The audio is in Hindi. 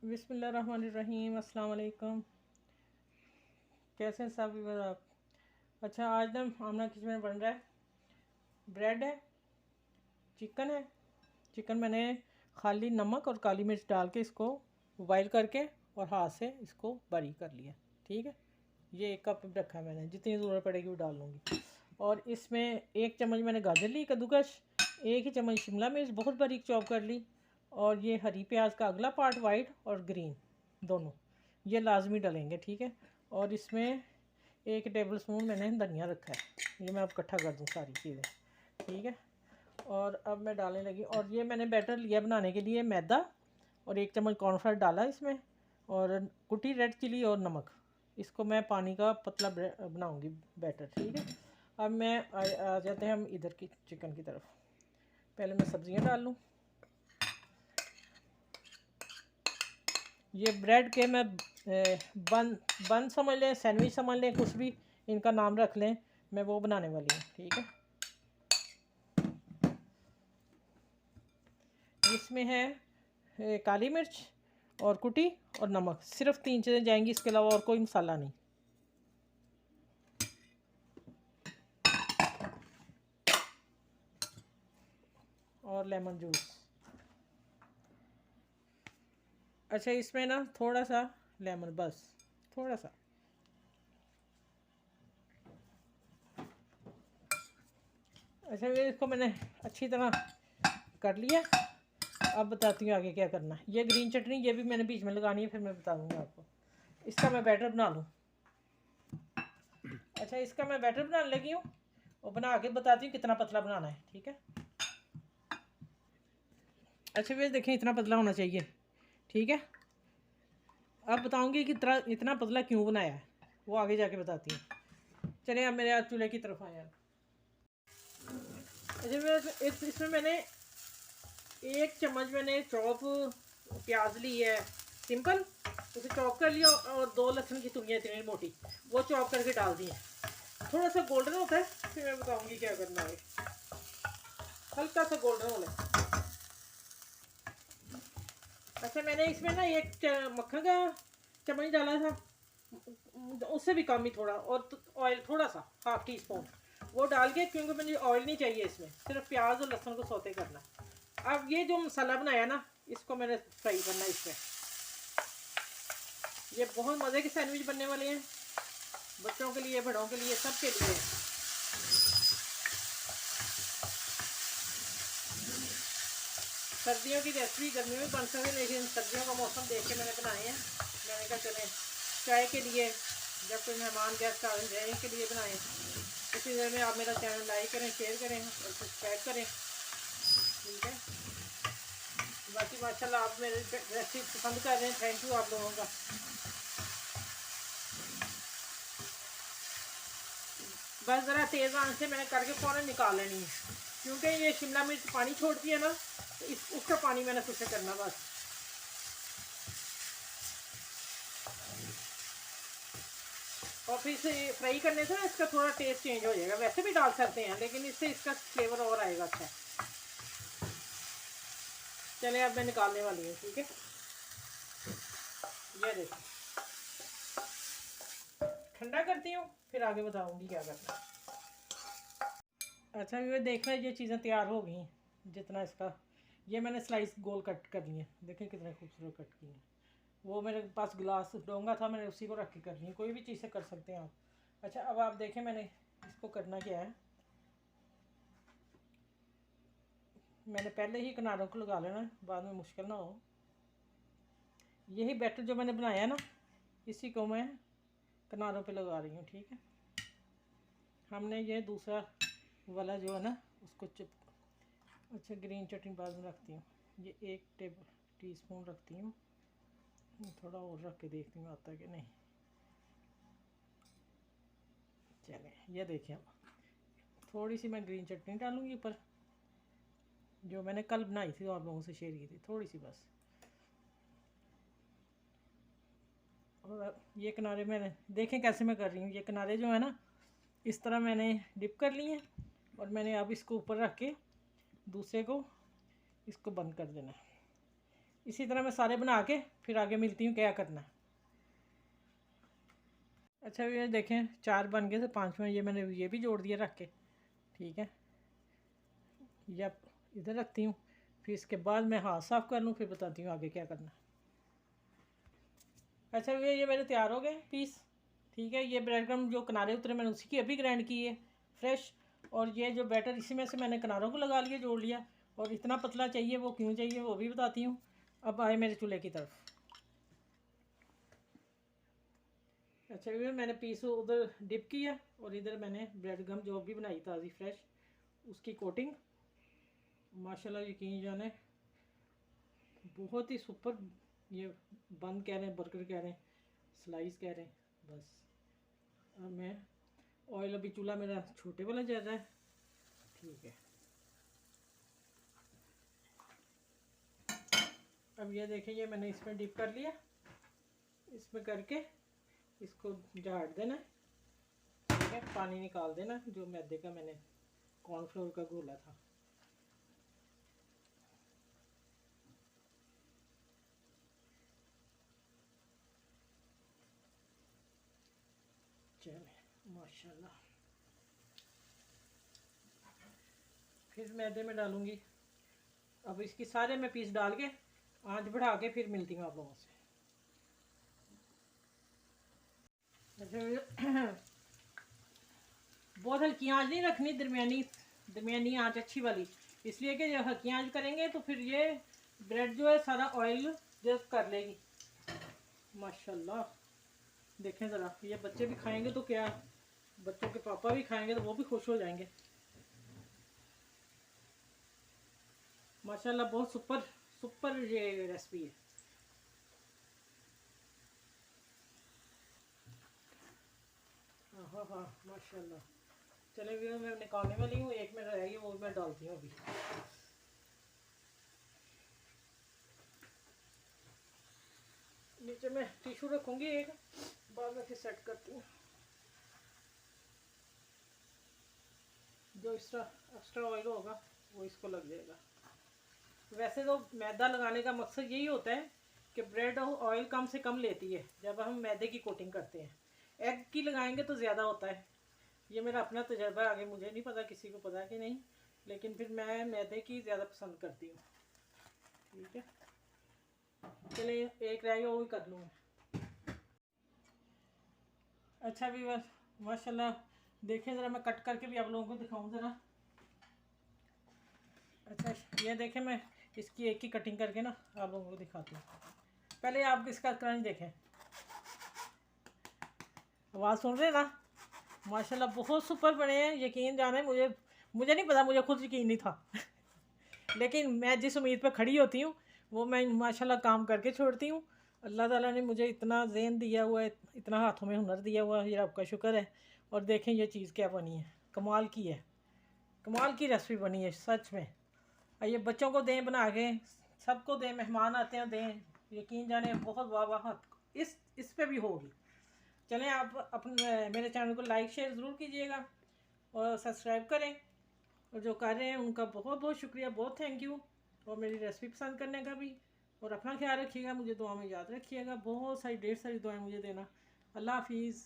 बिस्मिल्लाहिर्रहमानिर्रहीम। अस्सलाम वालेकुम। कैसे हैं सब आप? अच्छा, आज ना आमना किचन में बन रहा है, ब्रेड है, चिकन है। चिकन मैंने खाली नमक और काली मिर्च डाल के इसको बॉयल करके और हाथ से इसको बारीक कर लिया। ठीक है, ये 1 कप रखा है मैंने, जितनी ज़रूरत पड़ेगी वो डाल लूँगी। और इसमें 1 चम्मच मैंने गाजर ली कद्दूकस, 1 ही चम्मच शिमला मिर्च बहुत बारीक चॉप कर ली, और ये हरी प्याज का अगला पार्ट वाइट और ग्रीन दोनों, ये लाजमी डलेंगे। ठीक है, और इसमें 1 टेबल स्पून मैंने धनिया रखा है, ये मैं अब इकट्ठा कर दूँ सारी चीज़ें। ठीक है, और अब मैं डालने लगी, और ये मैंने बैटर लिया बनाने के लिए मैदा, और 1 चम्मच कॉर्नफ्लोर डाला इसमें, और कुटी रेड चिली और नमक। इसको मैं पानी का पतला बनाऊंगी बैटर। ठीक है, अब मैं आ जाते हैं हम इधर की चिकन की तरफ। पहले मैं सब्जियां डाल लूँ। ये ब्रेड के मैं बन बन समझ लें, सैंडविच समझ लें, कुछ भी इनका नाम रख लें, मैं वो बनाने वाली हूँ। ठीक है, इसमें है काली मिर्च और कुटी और नमक, सिर्फ 3 चीज़ें जाएंगी, इसके अलावा और कोई मसाला नहीं। और लेमन जूस। अच्छा, इसमें ना थोड़ा सा लेमन, बस थोड़ा सा। अच्छा, ये इसको मैंने अच्छी तरह कर लिया। अब बताती हूँ आगे क्या करना है। ये ग्रीन चटनी, ये भी मैंने बीच में लगानी है, फिर मैं बता दूँगी आपको। इसका मैं बैटर बना लूँ। अच्छा, इसका मैं बैटर बनाने लगी हूँ, और बना के बताती हूँ कितना पतला बनाना है। ठीक है, अच्छा वे देखें, इतना पतला होना चाहिए। ठीक है, अब बताऊँगी कि इतना पतला क्यों बनाया है, वो आगे जाके बताती हूँ। चलिए, अब मेरे चूल्हे की तरफ आए। अच्छा, इसमें मैंने 1 चम्मच मैंने चॉप प्याज ली है, सिंपल, उसे चॉप कर लिया, और 2 लहसुन की तुरियाँ इतनी मोटी, वो चॉप करके डाल दी है। थोड़ा सा गोल्डन होता है, फिर मैं बताऊंगी क्या करना है। हल्का सा गोल्डन होना। अच्छा, मैंने इसमें ना मक्खन का चम्मच डाला था, उससे भी कम ही थोड़ा, और ऑयल थोड़ा सा, ½ टी स्पून वो डाल के, क्योंकि मुझे ऑयल नहीं चाहिए इसमें, सिर्फ प्याज और लहसुन को सौते करना। अब ये जो मसाला बनाया ना, इसको मैंने फ्राई करना है इसमें। ये बहुत मज़े के सैंडविच बनने वाले हैं, बच्चों के लिए, बड़ों के लिए, सबके लिए। सर्दियों की रेसिपी गर्मियों में बन सकती है, लेकिन सर्दियों का मौसम देख के मैंने बनाए हैं। मैंने कहा चलें चाय के लिए, जब कोई मेहमान गेस्ट आ जाए, के लिए बनाएं। इसी तरह में आप मेरा चैनल लाइक करें, शेयर करें और सब्सक्राइब करें। ठीक है, बाकी माशाल्लाह आप मेरे रेसिपी पसंद कर रहे हैं, थैंक यू आप लोगों का। बस ज़रा तेज़ आंच से मैंने करके फ़ौरन निकाल लेनी है, क्योंकि ये शिमला मिर्च पानी छोड़ती है ना, तो उसका पानी मैंने सुसे करना बस। और फिर इसे फ्राई करने से ना इसका थोड़ा टेस्ट चेंज हो जाएगा। वैसे भी डाल सकते हैं, लेकिन इससे इसका फ्लेवर और आएगा अच्छा। चलिए, अब मैं निकालने वाली हूँ। ठीक है, ये देखो, ठंडा करती हूँ, फिर आगे बताऊँगी क्या करना है। अच्छा, ये देख रहे, ये चीज़ें तैयार हो गई हैं। जितना इसका, ये मैंने स्लाइस गोल कट कर लिए, देखें कितने खूबसूरत कट किए हैं। वो मेरे पास गिलास डोंगा था, मैंने उसी को रख के कर ली है, कोई भी चीज़ से कर सकते हैं आप। अच्छा, अब आप देखें मैंने इसको करना क्या है। मैंने पहले ही किनारों को लगा लेना, बाद में मुश्किल ना हो। यही बैटर जो मैंने बनाया ना, इसी को मैं किनारों पे लगा रही हूँ। ठीक है, हमने ये दूसरा वाला जो है ना, उसको अच्छा, ग्रीन चटनी बाद में रखती हूँ। ये 1 टी स्पून रखती हूँ, थोड़ा और रख के देखती हूँ आता कि नहीं। चलें, ये देखें, अब थोड़ी सी मैं ग्रीन चटनी डालूँगी ऊपर, जो मैंने कल बनाई थी, आप लोगों से शेयर की थी, थोड़ी सी बस। और ये किनारे मैंने देखें कैसे मैं कर रही हूँ। ये किनारे जो है ना, इस तरह मैंने डिप कर लिए हैं, और मैंने अब इसको ऊपर रख के दूसरे को इसको बंद कर देना है। इसी तरह मैं सारे बना के फिर आगे मिलती हूँ क्या करना है। अच्छा ये देखें 4 बन गए, तो 5वां ये मैंने ये भी जोड़ दिया रख के। ठीक है, ये अब इधर रखती हूँ, फिर इसके बाद मैं हाथ साफ़ कर लूँ, फिर बताती हूँ आगे क्या करना है। अच्छा ये मेरे तैयार हो गए पीस। ठीक है, ये ब्रेड क्रम जो किनारे उतरे मैंने उसी की अभी ग्राइंड की है फ्रेश। और ये जो बैटर इसी में से मैंने किनारों को लगा लिया, जोड़ लिया। और इतना पतला चाहिए, वो क्यों चाहिए वो भी बताती हूँ। अब आए मेरे चूल्हे की तरफ। अच्छा ये मैंने पीस उधर डिप किया, और इधर मैंने ब्रेड गम जो भी बनाई ताज़ी फ्रेश उसकी कोटिंग। माशाल्लाह यकीन जाने बहुत ही सुपर। ये बन कह रहे हैं, बर्गर कह रहे हैं, स्लाइस कह रहे हैं। बस अब मैं ऑयल, अभी चूल्हा मेरा छोटे वाला चल रहा है। ठीक है, अब ये देखें, ये मैंने इसमें डिप कर लिया। इसमें करके इसको झाड़ देना। ठीक है, पानी निकाल देना जो मैदे का मैंने कॉर्नफ्लोर का घोला था। चले माशाल्लाह, फिर मैदे में डालूंगी। अब इसकी सारे मैं पीस डाल के आंच बढ़ा के फिर मिलती हूँ आप लोगों से। अच्छा बहुत हल्की आंच नहीं रखनी, दरमियानी दरमियानी आंच अच्छी वाली। इसलिए कि जब हल्की आंच करेंगे तो फिर ये ब्रेड जो है सारा ऑयल जस्ट कर लेगी। माशाल्लाह देखें ज़रा, ये बच्चे भी खाएंगे तो क्या, बच्चों के पापा भी खाएंगे तो वो भी खुश हो जाएंगे। माशाल्लाह बहुत सुपर सुपर ये रेसिपी है। हाँ हाँ हाँ माशाल्लाह। चले भी मैं निकालने वाली हूँ, एक में रहेगी वो मैं डालती हूँ अभी। नीचे मैं टिश्यू रखूँगी एक, बाद में फिर सेट करती हूँ। जो एक्स्ट्रा ऑयल होगा वो इसको लग जाएगा। वैसे तो मैदा लगाने का मकसद यही होता है कि ब्रेड ऑयल कम से कम लेती है जब हम मैदे की कोटिंग करते हैं। एग की लगाएंगे तो ज़्यादा होता है। ये मेरा अपना तजर्बा, आगे मुझे नहीं पता किसी को पता है कि नहीं, लेकिन फिर मैं मैदे की ज़्यादा पसंद करती हूँ। ठीक है, चलिए एक रह गया वो भी कर लूँ। अच्छा भी बस माशाल्लाह देखें ज़रा, मैं कट करके भी आप लोगों को दिखाऊँ ज़रा। अच्छा ये देखें, मैं इसकी एक ही कटिंग करके ना आप लोगों को दिखाती हूँ। पहले आप इसका क्रंच देखें, आवाज़ सुन रहे हैं ना। माशाल्लाह बहुत सुपर बने हैं, यकीन जाने मुझे नहीं पता, मुझे खुद यकीन नहीं था लेकिन मैं जिस उम्मीद पर खड़ी होती हूँ वो मैं माशाल्लाह काम करके छोड़ती हूँ। अल्लाह ताला ने मुझे इतना ज़हन दिया हुआ है, इतना हाथों में हुनर दिया हुआ है, ये आपका शुक्र है। और देखें ये चीज़ क्या बनी है, कमाल की है, कमाल की रेसिपी बनी है सच में। और ये बच्चों को दें बना के, सबको दें, मेहमान आते हैं दें, यकीन जाने बहुत वाह वाह इस पे भी होगी। चलें आप अपने मेरे चैनल को लाइक शेयर ज़रूर कीजिएगा और सब्सक्राइब करें। और जो कर रहे हैं उनका बहुत बहुत शुक्रिया, बहुत थैंक यू। और मेरी रेसिपी पसंद करने का भी। और अपना ख्याल रखिएगा, मुझे दुआ में याद रखिएगा, बहुत सारी ढेर सारी दुआएं मुझे देना। अल्लाह हाफिज़।